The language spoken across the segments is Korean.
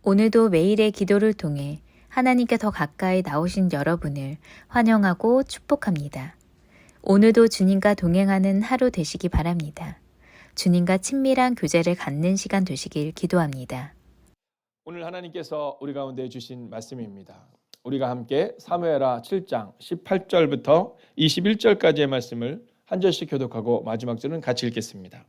오늘도 매일의 기도를 통해 하나님께 더 가까이 나오신 여러분을 환영하고 축복합니다. 오늘도 주님과 동행하는 하루 되시기 바랍니다. 주님과 친밀한 교제를 갖는 시간 되시길 기도합니다. 오늘 하나님께서 우리 가운데 주신 말씀입니다. 우리가 함께 사무엘하 7장 18절부터 21절까지의 말씀을 한 절씩 교독하고 마지막 절은 같이 읽겠습니다.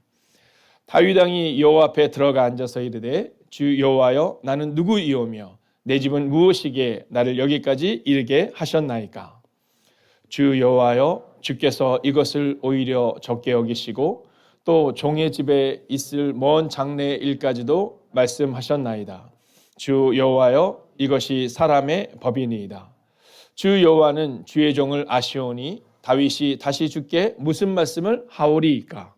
다윗 왕이 여호와 앞에 들어가 앉아서 이르되 주 여호와여 나는 누구이오며 내 집은 무엇이기에 나를 여기까지 이르게 하셨나이까. 주 여호와여 주께서 이것을 오히려 적게 여기시고 또 종의 집에 있을 먼 장래의 일까지도 말씀하셨나이다. 주 여호와여 이것이 사람의 법이니이다. 주 여호와는 주의 종을 아시오니 다윗이 다시 주께 무슨 말씀을 하오리이까.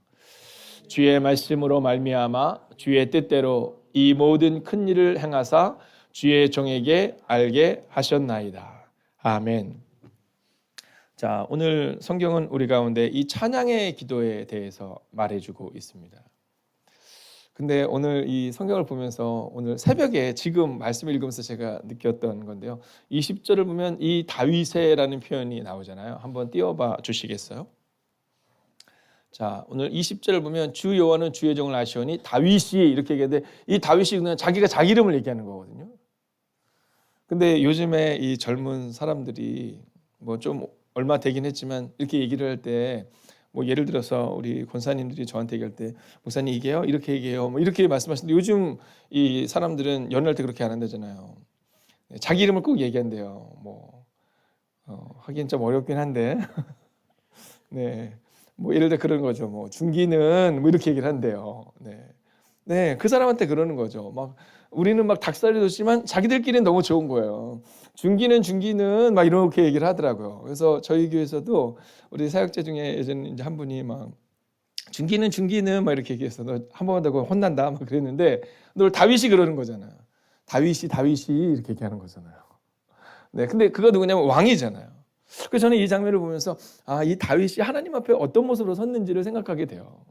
주의 말씀으로 말미암아 주의 뜻대로 이 모든 큰 일을 행하사 주의 종에게 알게 하셨나이다. 아멘. 자, 오늘 성경은 우리 가운데 이 찬양의 기도에 대해서 말해주고 있습니다. 근데 오늘 이 성경을 보면서 오늘 새벽에 지금 말씀을 읽으면서 제가 느꼈던 건데요. 20절을 보면 이 다윗의라는 표현이 나오잖아요. 한번 띄워봐 주시겠어요? 자, 오늘 20절을 보면 주 여호와는 주의 종을 아시오니 다윗이 이렇게 얘기하는데 이 다윗이 그냥 자기가 자기 이름을 얘기하는 거거든요. 근데 요즘에 이 젊은 사람들이 뭐 좀 얼마 되긴 했지만 이렇게 얘기를 할 때 뭐 예를 들어서 우리 권사님들이 저한테 얘기할 때 목사님 이게요 이렇게 얘기해요 뭐 이렇게 말씀하시는데 요즘 이 사람들은 연애할 때 그렇게 안 한다잖아요. 자기 이름을 꼭 얘기한대요. 뭐 하긴 좀 어렵긴 한데 네. 뭐 예를 들어 그런 거죠. 뭐 중기는 뭐 이렇게 얘기를 한대요. 네, 그 사람한테 그러는 거죠. 막 우리는 막 닭살이 돋지만 자기들끼리는 너무 좋은 거예요. 중기는 막 이렇게 얘기를 하더라고요. 그래서 저희 교회에서도 우리 사역자 중에 예전에 이제 한 분이 막 중기는 막 이렇게 얘기해서 너 한 번만 더 혼난다 막 그랬는데 너 다윗이 그러는 거잖아요. 다윗이 이렇게 얘기하는 거잖아요. 네, 근데 그거 누구냐면 왕이잖아요. 그래서 저는 이 장면을 보면서 이 다윗이 하나님 앞에 어떤 모습으로 섰는지를 생각하게 돼요.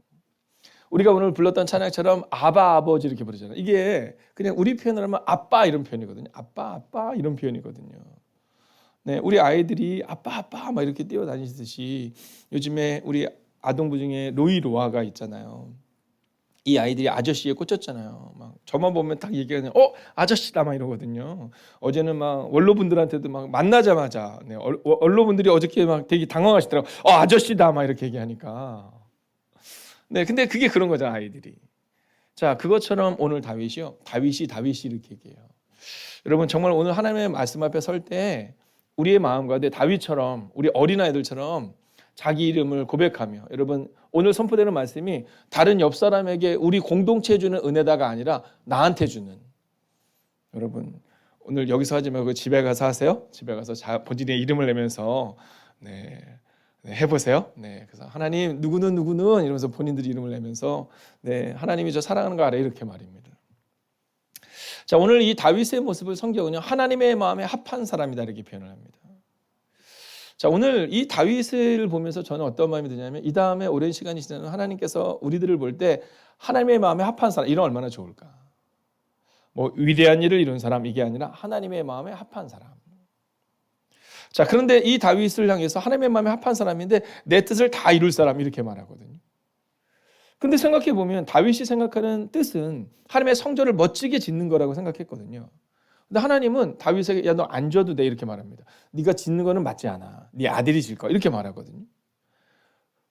우리가 오늘 불렀던 찬양처럼 아바 아버지 이렇게 부르잖아요. 이게 그냥 우리 표현을 하면 아빠 이런 표현이거든요. 아빠 이런 표현이거든요. 네, 우리 아이들이 아빠 막 이렇게 뛰어다니듯이 요즘에 우리 아동부 중에 로이로아가 있잖아요. 이 아이들이 아저씨에 꽂혔잖아요. 막 저만 보면 딱 얘기하면 아저씨다 막 이러거든요. 어제는 막 원로분들한테도 막 만나자마자 원로분들이 어저께 막 되게 당황하시더라고. 아저씨다 막 이렇게 얘기하니까. 네, 근데 그게 그런 거잖아 아이들이. 자, 그것처럼 오늘 다윗이 이렇게 얘기해요. 여러분 정말 오늘 하나님의 말씀 앞에 설 때 우리의 마음 가운데 다윗처럼 우리 어린아이들처럼 자기 이름을 고백하며 여러분 오늘 선포되는 말씀이 다른 옆 사람에게 우리 공동체에 주는 은혜다가 아니라 나한테 주는 여러분 오늘 여기서 하지 말고 집에 가서 하세요. 집에 가서 본인의 이름을 내면서 해보세요. 그래서 하나님 누구는 이러면서 본인들이 이름을 내면서 하나님이 저 사랑하는 거 알아요 이렇게 말입니다. 자, 오늘 이 다윗의 모습을 성경은요 하나님의 마음에 합한 사람이다 이렇게 표현을 합니다. 자, 오늘 이 다윗을 보면서 저는 어떤 마음이 드냐면 이 다음에 오랜 시간이 지나면 하나님께서 우리들을 볼 때 하나님의 마음에 합한 사람 이런 얼마나 좋을까. 뭐 위대한 일을 이룬 사람 이게 아니라 하나님의 마음에 합한 사람. 자, 그런데 이 다윗을 향해서 하나님의 마음에 합한 사람인데 내 뜻을 다 이룰 사람 이렇게 말하거든요. 근데 생각해 보면 다윗이 생각하는 뜻은 하나님의 성전을 멋지게 짓는 거라고 생각했거든요. 근데 하나님은 다윗에게 야 너 안 줘도 돼 이렇게 말합니다. 네가 짓는 거는 맞지 않아. 네 아들이 질 거야 이렇게 말하거든요.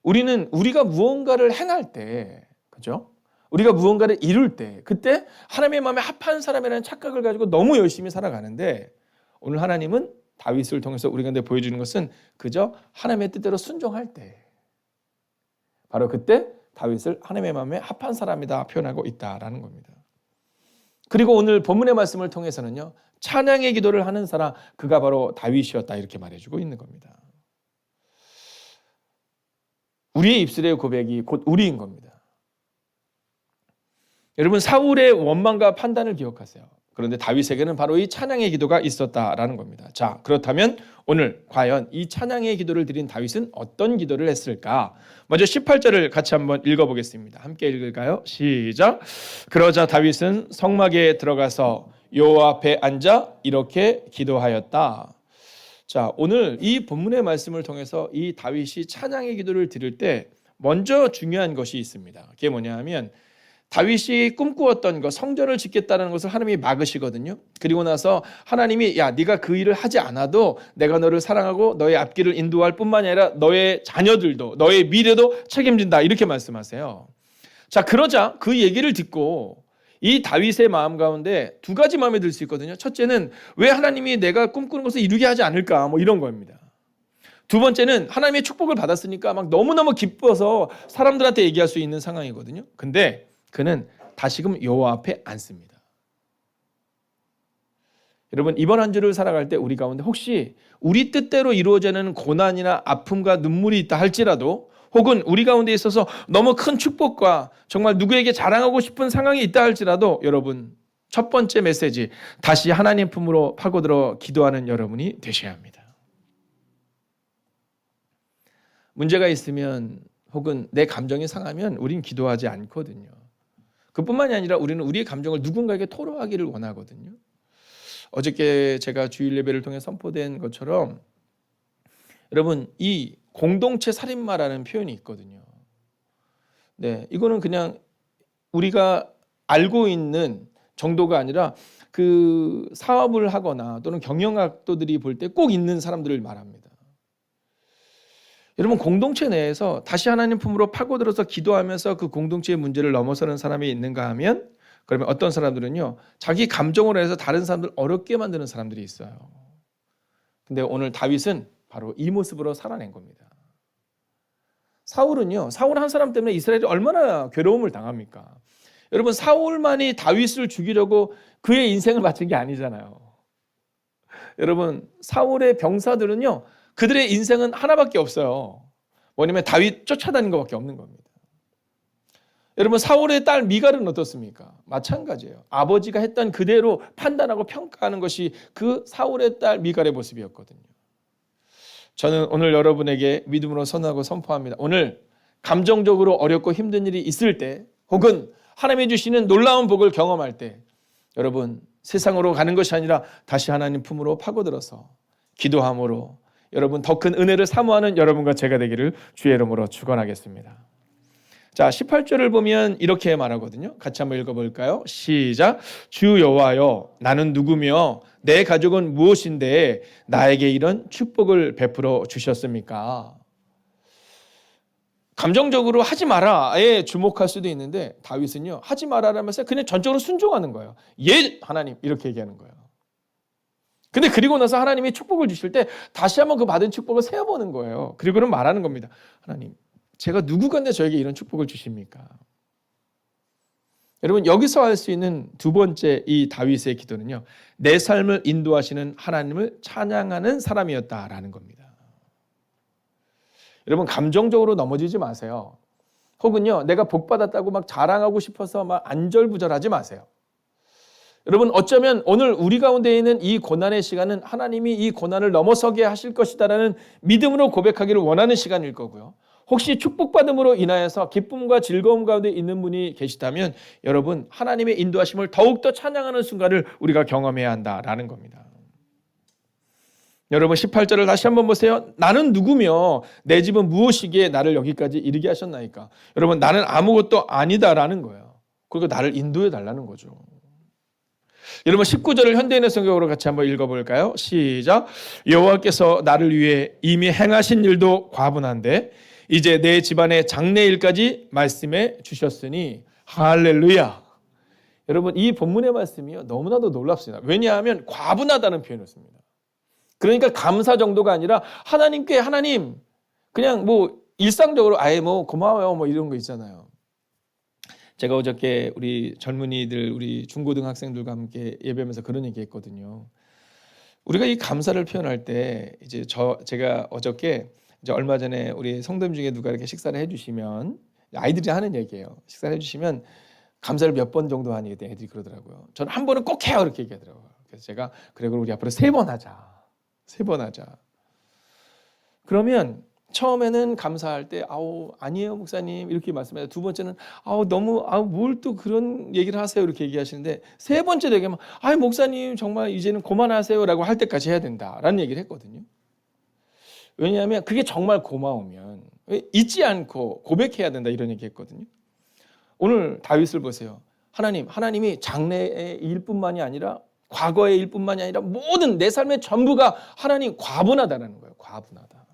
우리가 무언가를 행할 때, 그죠? 우리가 무언가를 이룰 때, 그때 하나님의 마음에 합한 사람이라는 착각을 가지고 너무 열심히 살아가는데 오늘 하나님은 다윗을 통해서 우리 가운데 보여주는 것은 그저 하나님의 뜻대로 순종할 때 바로 그때 다윗을 하나님의 마음에 합한 사람이다 표현하고 있다라는 겁니다. 그리고 오늘 본문의 말씀을 통해서는요 찬양의 기도를 하는 사람 그가 바로 다윗이었다 이렇게 말해주고 있는 겁니다. 우리의 입술의 고백이 곧 우리인 겁니다. 여러분 사울의 원망과 판단을 기억하세요. 그런데 다윗에게는 바로 이 찬양의 기도가 있었다라는 겁니다. 자, 그렇다면 오늘 과연 이 찬양의 기도를 드린 다윗은 어떤 기도를 했을까? 먼저 18절을 같이 한번 읽어보겠습니다. 함께 읽을까요? 시작. 그러자 다윗은 성막에 들어가서 여호와 앞에 앉아 이렇게 기도하였다. 자, 오늘 이 본문의 말씀을 통해서 이 다윗이 찬양의 기도를 드릴 때 먼저 중요한 것이 있습니다. 그게 뭐냐 하면 다윗이 꿈꾸었던 것, 성전을 짓겠다는 것을 하나님이 막으시거든요. 그리고 나서 하나님이 야, 네가 그 일을 하지 않아도 내가 너를 사랑하고 너의 앞길을 인도할 뿐만이 아니라 너의 자녀들도 너의 미래도 책임진다 이렇게 말씀하세요. 자, 그러자 그 얘기를 듣고 이 다윗의 마음 가운데 두 가지 마음이 들 수 있거든요. 첫째는 왜 하나님이 내가 꿈꾸는 것을 이루게 하지 않을까 뭐 이런 겁니다. 두 번째는 하나님의 축복을 받았으니까 막 너무너무 기뻐서 사람들한테 얘기할 수 있는 상황이거든요. 근데 그는 다시금 여호와 앞에 앉습니다. 여러분, 이번 한 주를 살아갈 때 우리 가운데 혹시 우리 뜻대로 이루어지는 고난이나 아픔과 눈물이 있다 할지라도 혹은 우리 가운데 있어서 너무 큰 축복과 정말 누구에게 자랑하고 싶은 상황이 있다 할지라도 여러분, 첫 번째 메시지, 다시 하나님 품으로 파고들어 기도하는 여러분이 되셔야 합니다. 문제가 있으면 혹은 내 감정이 상하면 우린 기도하지 않거든요. 그뿐만이 아니라 우리는 우리의 감정을 누군가에게 토로하기를 원하거든요. 어저께 제가 주일 예배를 통해 선포된 것처럼 여러분, 이 공동체 살인마라는 표현이 있거든요. 네, 이거는 그냥 우리가 알고 있는 정도가 아니라 그 사업을 하거나 또는 경영학도들이 볼 때 꼭 있는 사람들을 말합니다. 여러분, 공동체 내에서 다시 하나님 품으로 파고들어서 기도하면서 그 공동체의 문제를 넘어서는 사람이 있는가 하면 그러면 어떤 사람들은요, 자기 감정으로 해서 다른 사람들 어렵게 만드는 사람들이 있어요. 근데 오늘 다윗은 바로 이 모습으로 살아낸 겁니다. 사울은요, 사울 한 사람 때문에 이스라엘이 얼마나 괴로움을 당합니까? 여러분, 사울만이 다윗을 죽이려고 그의 인생을 바친 게 아니잖아요. 여러분, 사울의 병사들은요, 그들의 인생은 하나밖에 없어요. 뭐냐면 다윗 쫓아다닌 것밖에 없는 겁니다. 여러분, 사울의 딸 미갈은 어떻습니까? 마찬가지예요. 아버지가 했던 그대로 판단하고 평가하는 것이 그 사울의 딸 미갈의 모습이었거든요. 저는 오늘 여러분에게 믿음으로 선언하고 선포합니다. 오늘 감정적으로 어렵고 힘든 일이 있을 때 혹은 하나님이 주시는 놀라운 복을 경험할 때 여러분, 세상으로 가는 것이 아니라 다시 하나님 품으로 파고들어서 기도함으로 여러분 더 큰 은혜를 사모하는 여러분과 제가 되기를 주의 이름으로 축원하겠습니다. 자, 18절을 보면 이렇게 말하거든요. 같이 한번 읽어볼까요? 시작. 주 여호와여, 나는 누구며 내 가족은 무엇인데 나에게 이런 축복을 베풀어 주셨습니까? 감정적으로 하지 마라에 주목할 수도 있는데 다윗은요, 하지 마라라면서 그냥 전적으로 순종하는 거예요. 예, 하나님, 이렇게 얘기하는 거예요. 근데 그리고 나서 하나님이 축복을 주실 때 다시 한번 그 받은 축복을 세어보는 거예요. 그리고는 말하는 겁니다. 하나님, 제가 누구간데 저에게 이런 축복을 주십니까? 여러분, 여기서 할 수 있는 두 번째 이 다윗의 기도는요, 내 삶을 인도하시는 하나님을 찬양하는 사람이었다라는 겁니다. 여러분, 감정적으로 넘어지지 마세요. 혹은요, 내가 복 받았다고 막 자랑하고 싶어서 막 안절부절하지 마세요. 여러분, 어쩌면 오늘 우리 가운데 있는 이 고난의 시간은 하나님이 이 고난을 넘어서게 하실 것이다라는 믿음으로 고백하기를 원하는 시간일 거고요. 혹시 축복받음으로 인하여서 기쁨과 즐거움 가운데 있는 분이 계시다면 여러분, 하나님의 인도하심을 더욱더 찬양하는 순간을 우리가 경험해야 한다라는 겁니다. 여러분, 18절을 다시 한번 보세요. 나는 누구며 내 집은 무엇이기에 나를 여기까지 이르게 하셨나이까? 여러분, 나는 아무것도 아니다라는 거예요. 그리고 나를 인도해 달라는 거죠. 여러분, 19절을 현대인의 성경으로 같이 한번 읽어볼까요? 시작. 여호와께서 나를 위해 이미 행하신 일도 과분한데 이제 내 집안의 장래일까지 말씀해 주셨으니 할렐루야. 여러분, 이 본문의 말씀이요, 너무나도 놀랍습니다. 왜냐하면 과분하다는 표현을 씁니다. 그러니까 감사 정도가 아니라 하나님께 하나님, 그냥 뭐 일상적으로 아예 뭐 고마워요 뭐 이런 거 있잖아요. 제가 어저께 우리 젊은이들, 우리 중고등학생들과 함께 예배하면서 그런 얘기 했거든요. 우리가 이 감사를 표현할 때 이제 제가 어저께 이제 얼마 전에 우리 성도님 중에 누가 이렇게 식사를 해주시면 아이들이 하는 얘기예요. 식사를 해주시면 감사를 몇 번 정도 하니 애들이 그러더라고요. 저는 한 번은 꼭 해요 이렇게 얘기하더라고요. 그래서 제가 그래 그럼 우리 앞으로 3번 하자. 3번 하자. 그러면 처음에는 감사할 때 아니에요 목사님 이렇게 말씀해요. 두 번째는 너무 뭘 또 그런 얘기를 하세요 이렇게 얘기하시는데, 세 번째 되면 목사님 정말 이제는 그만하세요라고 할 때까지 해야 된다라는 얘기를 했거든요. 왜냐하면 그게 정말 고마우면 잊지 않고 고백해야 된다 이런 얘기 했거든요. 오늘 다윗을 보세요. 하나님이 장래의 일뿐만이 아니라 과거의 일뿐만이 아니라 모든 내 삶의 전부가 하나님 과분하다는 거예요. 과분하다.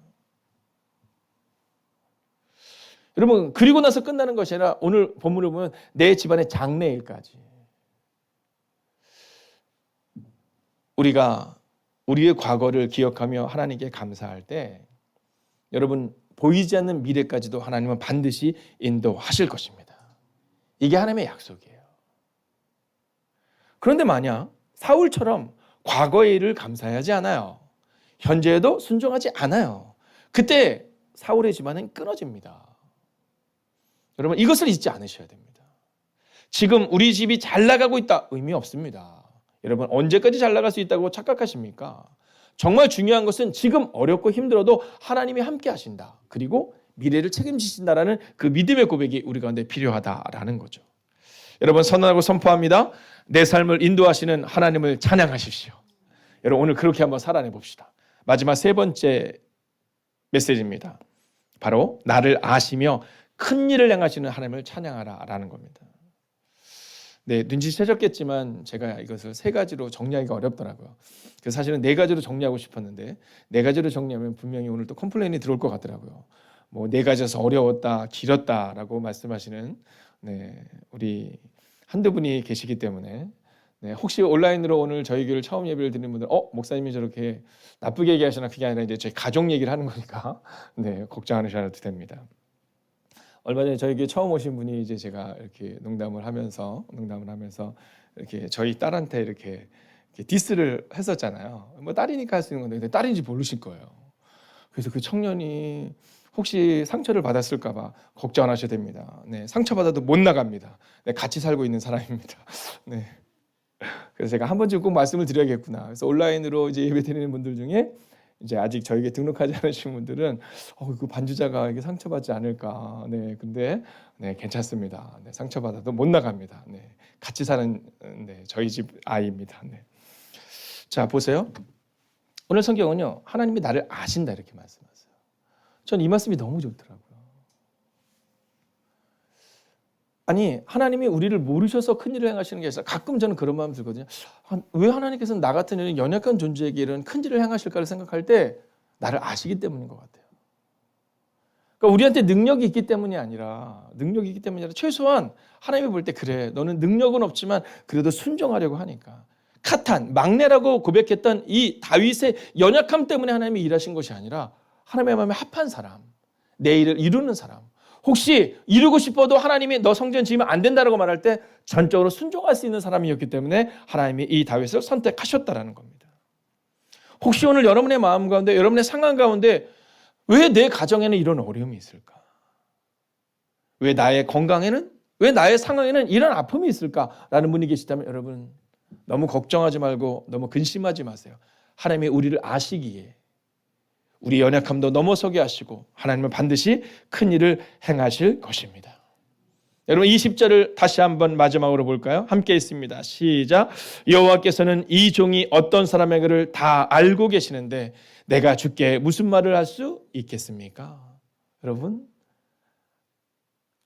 여러분, 그리고 나서 끝나는 것이 아니라 오늘 본문을 보면 내 집안의 장래일까지. 우리가 우리의 과거를 기억하며 하나님께 감사할 때 여러분, 보이지 않는 미래까지도 하나님은 반드시 인도하실 것입니다. 이게 하나님의 약속이에요. 그런데 만약 사울처럼 과거의 일을 감사하지 않아요. 현재에도 순종하지 않아요. 그때 사울의 집안은 끊어집니다. 여러분, 이것을 잊지 않으셔야 됩니다. 지금 우리 집이 잘 나가고 있다, 의미 없습니다. 여러분, 언제까지 잘 나갈 수 있다고 착각하십니까? 정말 중요한 것은 지금 어렵고 힘들어도 하나님이 함께 하신다. 그리고 미래를 책임지신다라는 그 믿음의 고백이 우리 가운데 필요하다라는 거죠. 여러분, 선언하고 선포합니다. 내 삶을 인도하시는 하나님을 찬양하십시오. 여러분, 오늘 그렇게 한번 살아내 봅시다. 마지막 세 번째 메시지입니다. 바로 나를 아시며 큰 일을 행하시는 하나님을 찬양하라라는 겁니다. 네, 눈치채셨겠지만 제가 이것을 세 가지로 정리하기가 어렵더라고요. 그래서 사실은 네 가지로 정리하고 싶었는데 네 가지로 정리하면 분명히 오늘 또 컴플레인이 들어올 것 같더라고요. 네 가지여서 어려웠다, 길었다라고 말씀하시는 우리 한두 분이 계시기 때문에 혹시 온라인으로 오늘 저희 교회를 처음 예배를 드리는 분들 목사님이 저렇게 나쁘게 얘기하시나, 그게 아니라 이제 저희 가족 얘기를 하는 거니까 걱정 안 하셔도 됩니다. 얼마 전에 저희 교회 처음 오신 분이 이제 제가 이렇게 농담을 하면서 이렇게 저희 딸한테 이렇게 디스를 했었잖아요. 딸이니까 할 수 있는 건데 딸인지 모르실 거예요. 그래서 그 청년이 혹시 상처를 받았을까 봐 걱정 안 하셔도 됩니다. 상처받아도 못 나갑니다. 같이 살고 있는 사람입니다. 그래서 제가 한 번쯤 꼭 말씀을 드려야겠구나. 그래서 온라인으로 이제 예배 드리는 분들 중에 이제 아직 저에게 등록하지 않으신 분들은 그 반주자가 이게 상처받지 않을까. 근데 괜찮습니다. 상처받아도 못 나갑니다. 같이 사는 저희 집 아이입니다. 자, 보세요. 오늘 성경은요, 하나님이 나를 아신다 이렇게 말씀하세요. 전 이 말씀이 너무 좋더라고요. 아니, 하나님이 우리를 모르셔서 큰 일을 행하시는 게 아니라, 가끔 저는 그런 마음 들거든요. 왜 하나님께서는 나 같은 이런 연약한 존재에게 이런 큰 일을 행하실까를 생각할 때 나를 아시기 때문인 것 같아요. 그러니까 우리한테 능력이 있기 때문이 아니라 최소한 하나님이 볼 때 그래, 너는 능력은 없지만 그래도 순종하려고 하니까. 카탄, 막내라고 고백했던 이 다윗의 연약함 때문에 하나님이 일하신 것이 아니라 하나님의 마음에 합한 사람, 내 일을 이루는 사람, 혹시 이루고 싶어도 하나님이 너 성전 지으면 안 된다라고 말할 때 전적으로 순종할 수 있는 사람이었기 때문에 하나님이 이 다윗을 선택하셨다라는 겁니다. 혹시 오늘 여러분의 마음 가운데, 여러분의 상황 가운데 왜 내 가정에는 이런 어려움이 있을까? 왜 나의 건강에는, 왜 나의 상황에는 이런 아픔이 있을까라는 분이 계시다면 여러분, 너무 걱정하지 말고 너무 근심하지 마세요. 하나님이 우리를 아시기에 우리 연약함도 넘어서게 하시고 하나님은 반드시 큰 일을 행하실 것입니다. 여러분, 이 10절을 다시 한번 마지막으로 볼까요? 함께 있습니다. 시작. 여호와께서는 이 종이 어떤 사람에게를 다 알고 계시는데 내가 주께 무슨 말을 할 수 있겠습니까? 여러분,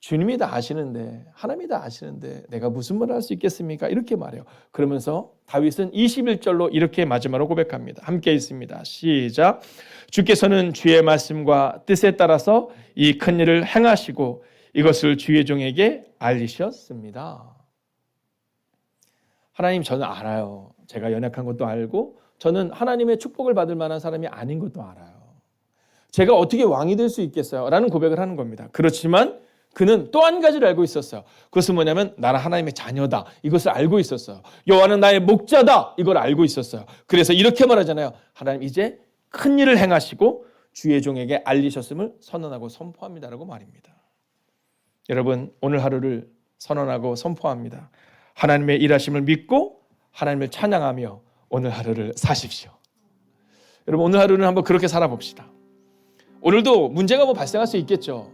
주님이 다 아시는데, 하나님이 다 아시는데 내가 무슨 말을 할 수 있겠습니까? 이렇게 말해요. 그러면서 다윗은 21절로 이렇게 마지막으로 고백합니다. 함께 있습니다. 시작. 주께서는 주의 말씀과 뜻에 따라서 이 큰 일을 행하시고 이것을 주의 종에게 알리셨습니다. 하나님, 저는 알아요. 제가 연약한 것도 알고 저는 하나님의 축복을 받을 만한 사람이 아닌 것도 알아요. 제가 어떻게 왕이 될 수 있겠어요? 라는 고백을 하는 겁니다. 그렇지만 그는 또 한 가지를 알고 있었어요. 그것은 뭐냐면 나는 하나님의 자녀다. 이것을 알고 있었어요. 여호와는 나의 목자다. 이걸 알고 있었어요. 그래서 이렇게 말하잖아요. 하나님, 이제 큰 일을 행하시고 주의 종에게 알리셨음을 선언하고 선포합니다라고 말입니다. 여러분, 오늘 하루를 선언하고 선포합니다. 하나님의 일하심을 믿고 하나님을 찬양하며 오늘 하루를 사십시오. 여러분, 오늘 하루는 한번 그렇게 살아봅시다. 오늘도 문제가 발생할 수 있겠죠.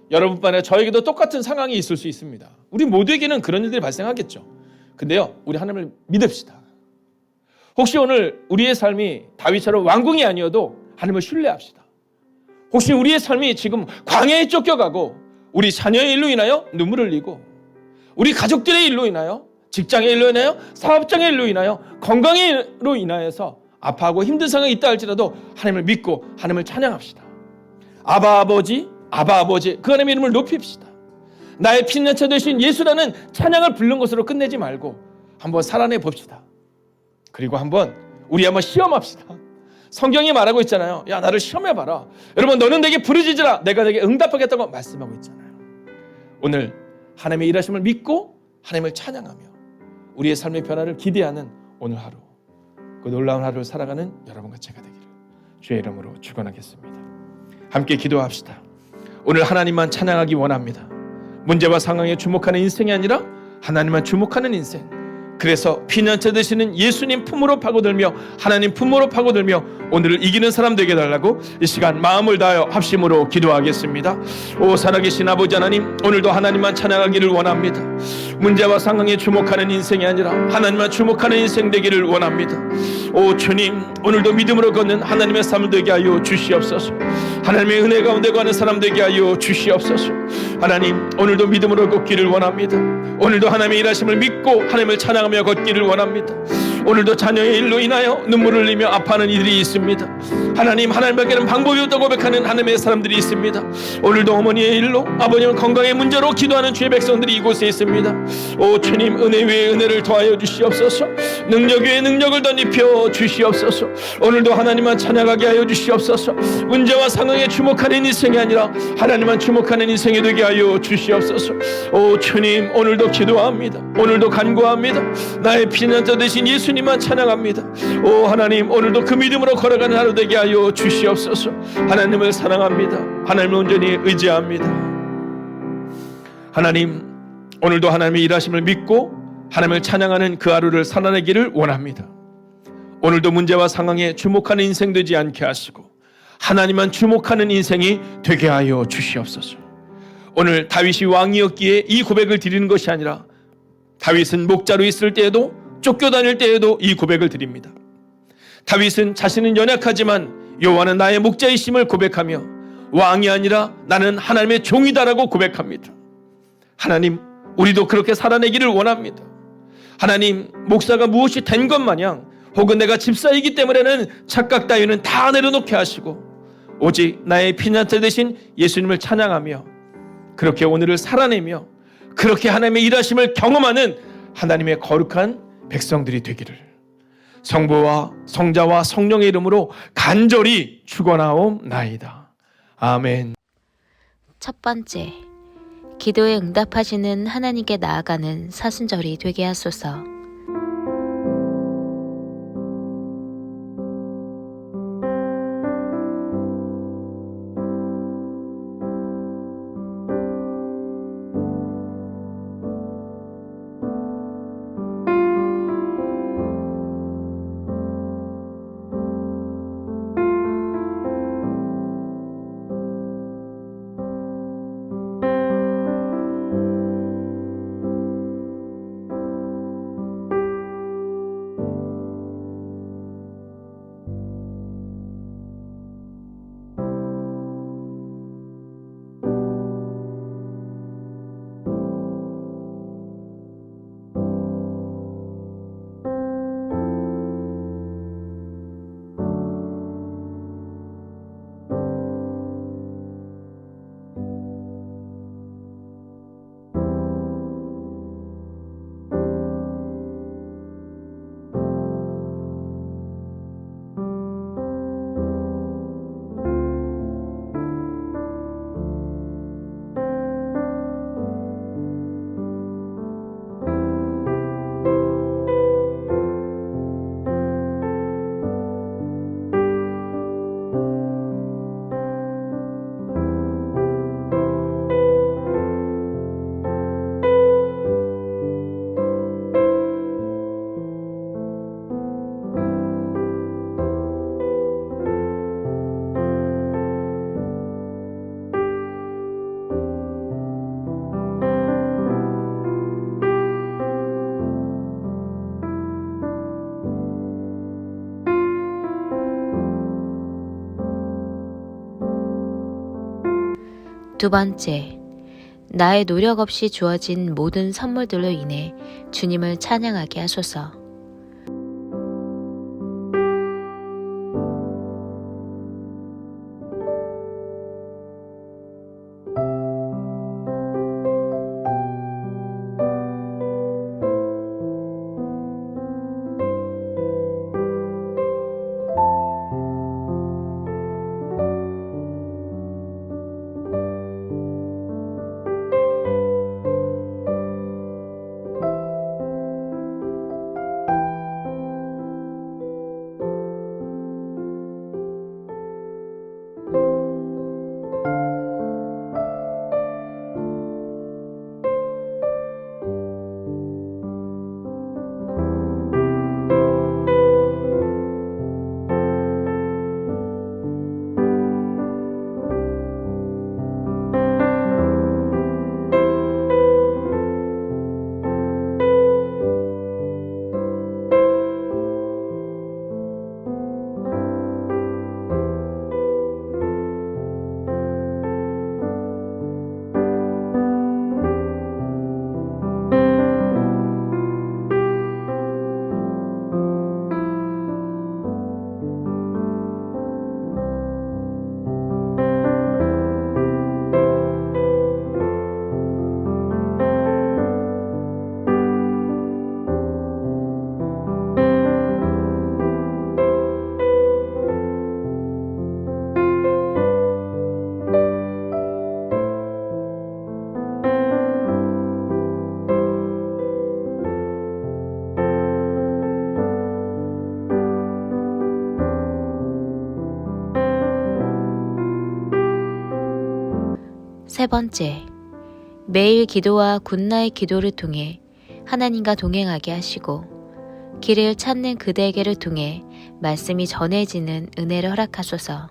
여러분뿐 아니라 저에게도 똑같은 상황이 있을 수 있습니다. 우리 모두에게는 그런 일들이 발생하겠죠. 근데요, 우리 하나님을 믿읍시다. 혹시 오늘 우리의 삶이 다윗처럼 왕궁이 아니어도 하나님을 신뢰합시다. 혹시 우리의 삶이 지금 광야에 쫓겨가고 우리 자녀의 일로 인하여 눈물을 흘리고 우리 가족들의 일로 인하여 직장의 일로 인하여 사업장의 일로 인하여 건강으로 인하여서 아파하고 힘든 상황이 있다 할지라도 하나님을 믿고 하나님을 찬양합시다. 아바 아버지 그 하나님의 이름을 높입시다. 나의 피난처 되신 예수라는 찬양을 부른 것으로 끝내지 말고 한번 살아내 봅시다. 그리고 우리 한번 시험합시다. 성경이 말하고 있잖아요. 야, 나를 시험해봐라. 여러분, 너는 내게 부르짖으라. 내가 내게 응답하겠다고 말씀하고 있잖아요. 오늘 하나님의 일하심을 믿고 하나님을 찬양하며 우리의 삶의 변화를 기대하는 오늘 하루, 그 놀라운 하루를 살아가는 여러분과 제가 되기를 주의 이름으로 축원하겠습니다. 함께 기도합시다. 오늘 하나님만 찬양하기 원합니다. 문제와 상황에 주목하는 인생이 아니라 하나님만 주목하는 인생. 그래서 피난처 되시는 예수님 품으로 파고들며 하나님 품으로 파고들며 오늘을 이기는 사람 되게 해달라고 이 시간 마음을 다하여 합심으로 기도하겠습니다. 오 살아계신 아버지 하나님, 오늘도 하나님만 찬양하기를 원합니다. 문제와 상황에 주목하는 인생이 아니라 하나님만 주목하는 인생 되기를 원합니다. 오 주님, 오늘도 믿음으로 걷는 하나님의 삶을 되게 하여 주시옵소서. 하나님의 은혜 가운데 가는 사람 되게 하여 주시옵소서. 하나님, 오늘도 믿음으로 걷기를 원합니다. 오늘도 하나님의 일하심을 믿고 하나님을 찬양하며 걷기를 원합니다. 오늘도 자녀의 일로 인하여 눈물을 흘리며 아파하는 이들이 있습니다. 하나님밖에는 방법이 없다고 고백하는 하나님의 사람들이 있습니다. 오늘도 어머니의 일로, 아버님 건강의 문제로 기도하는 주의 백성들이 이곳에 있습니다. 오 주님, 은혜 위에 은혜를 더하여 주시옵소서. 능력 위에 능력을 더 입혀 주시옵소서. 오늘도 하나님만 찬양하게 하여 주시옵소서. 문제와 상황에 주목하는 인생이 아니라 하나님만 주목하는 인생이 되게 하여 주시옵소서. 오 주님, 오늘도 기도합니다. 오늘도 간구합니다. 나의 피난처 되신 예수님만 찬양합니다. 오 하나님, 오늘도 그 믿음으로 걸어가는 하루 되게 하여 주시옵소서. 하나님을 사랑합니다. 하나님을 온전히 의지합니다. 하나님, 오늘도 하나님의 일하심을 믿고 하나님을 찬양하는 그 하루를 살아내기를 원합니다. 오늘도 문제와 상황에 주목하는 인생 되지 않게 하시고 하나님만 주목하는 인생이 되게 하여 주시옵소서. 오늘 다윗이 왕이었기에 이 고백을 드리는 것이 아니라 다윗은 목자로 있을 때에도 쫓겨다닐 때에도 이 고백을 드립니다. 다윗은 자신은 연약하지만 여호와는 나의 목자이심을 고백하며 왕이 아니라 나는 하나님의 종이다라고 고백합니다. 하나님, 우리도 그렇게 살아내기를 원합니다. 하나님, 목사가 무엇이 된 것 마냥 혹은 내가 집사이기 때문에는 착각 따위는 다 내려놓게 하시고 오직 나의 피난처 되신 예수님을 찬양하며 그렇게 오늘을 살아내며 그렇게 하나님의 일하심을 경험하는 하나님의 거룩한 백성들이 되기를 성부와 성자와 성령의 이름으로 간절히 축원하옵나이다. 아멘. 첫 번째, 기도에 응답하시는 하나님께 나아가는 사순절이 되게 하소서. 두 번째, 나의 노력 없이 주어진 모든 선물들로 인해 주님을 찬양하게 하소서. 세 번째, 매일 기도와 굿나잇 기도를 통해 하나님과 동행하게 하시고 길을 찾는 그대에게를 통해 말씀이 전해지는 은혜를 허락하소서.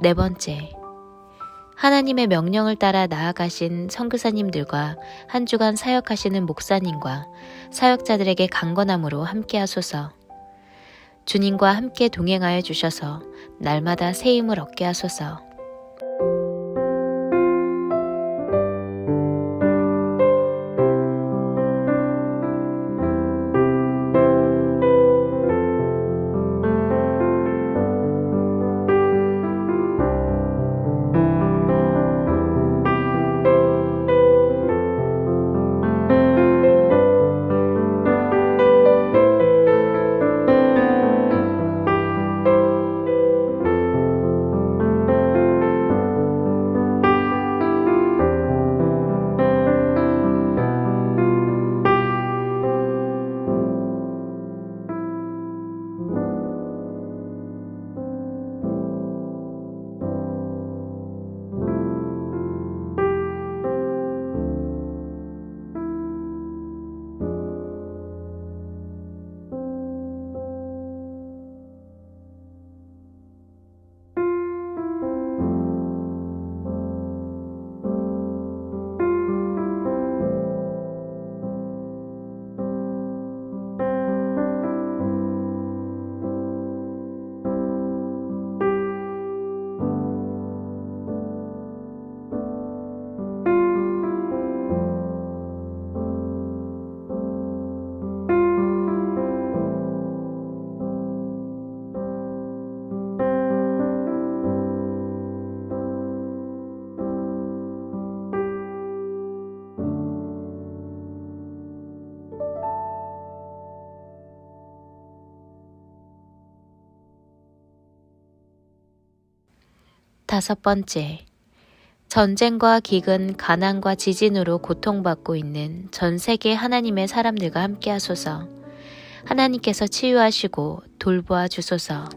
네 번째, 하나님의 명령을 따라 나아가신 선교사님들과 한 주간 사역하시는 목사님과 사역자들에게 강건함으로 함께 하소서. 주님과 함께 동행하여 주셔서 날마다 새 힘을 얻게 하소서. 5번째, 전쟁과 기근, 가난과 지진으로 고통받고 있는 전 세계 하나님의 사람들과 함께 하소서. 하나님께서 치유하시고 돌보아 주소서.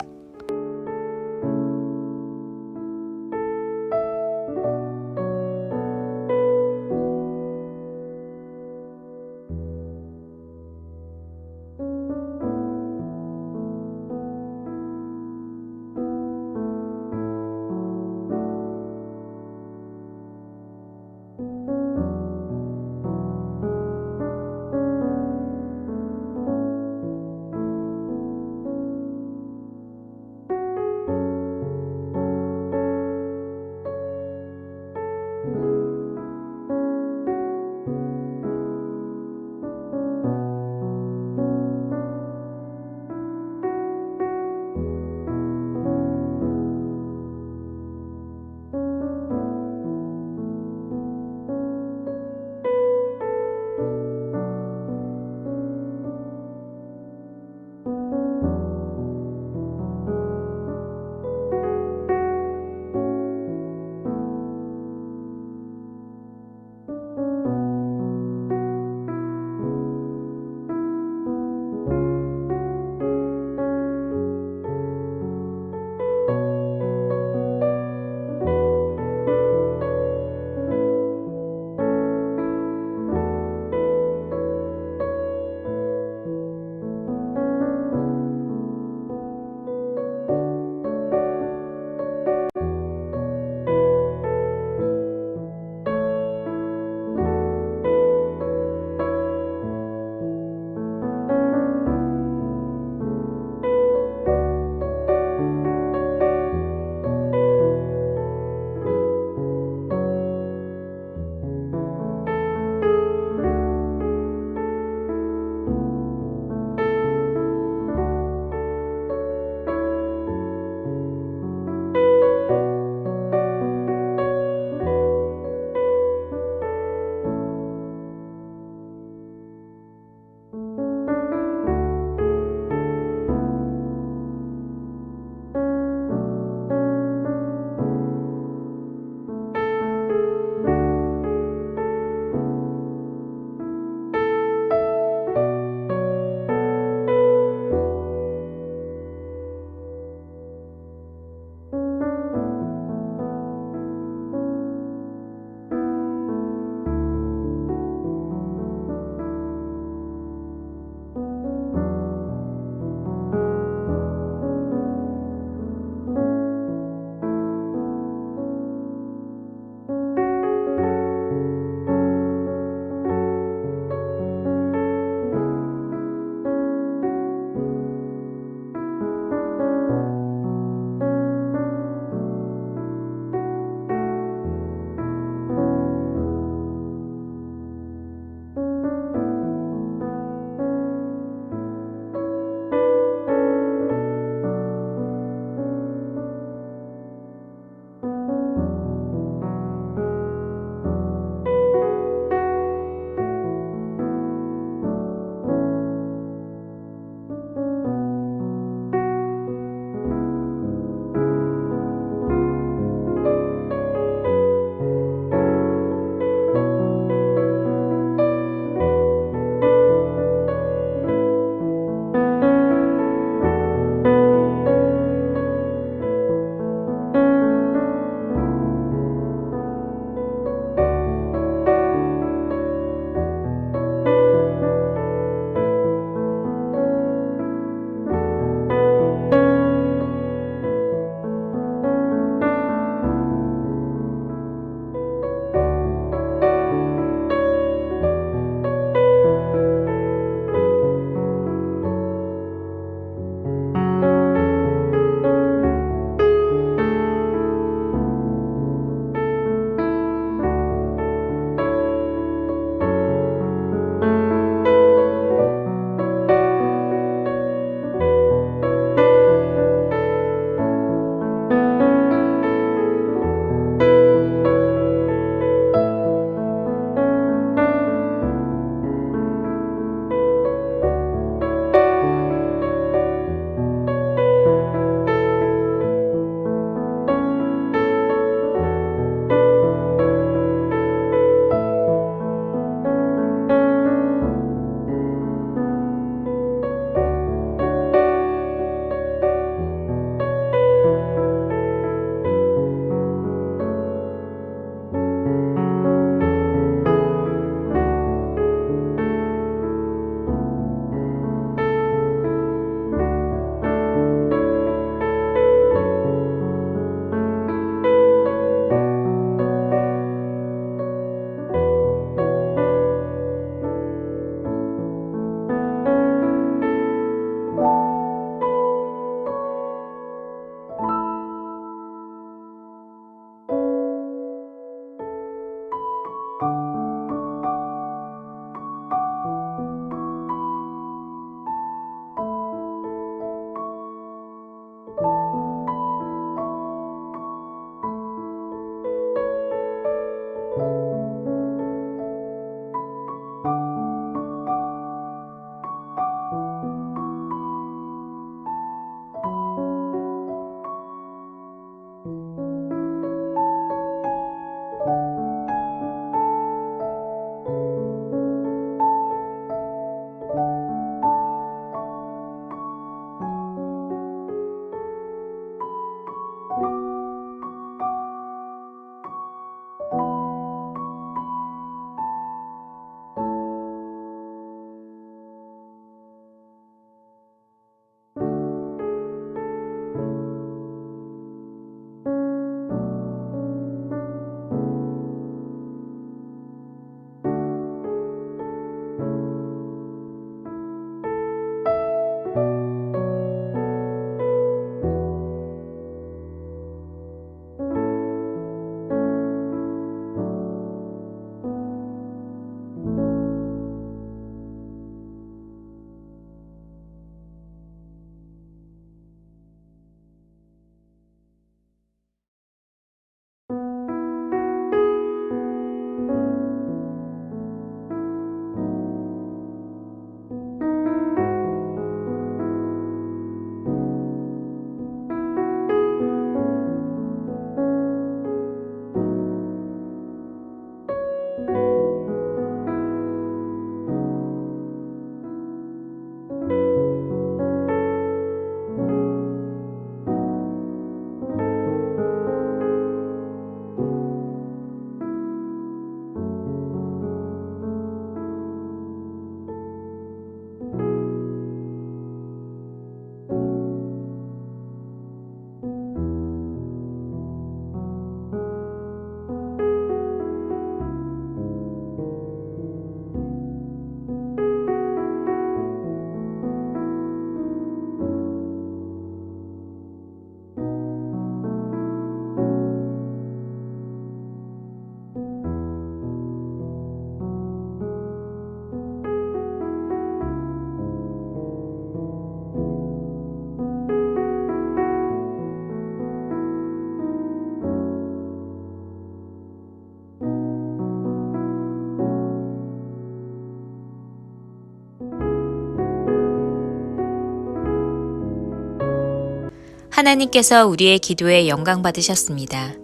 하나님께서 우리의 기도에 영광 받으셨습니다.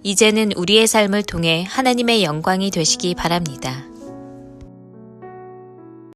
이제는 우리의 삶을 통해 하나님의 영광이 되시기 바랍니다.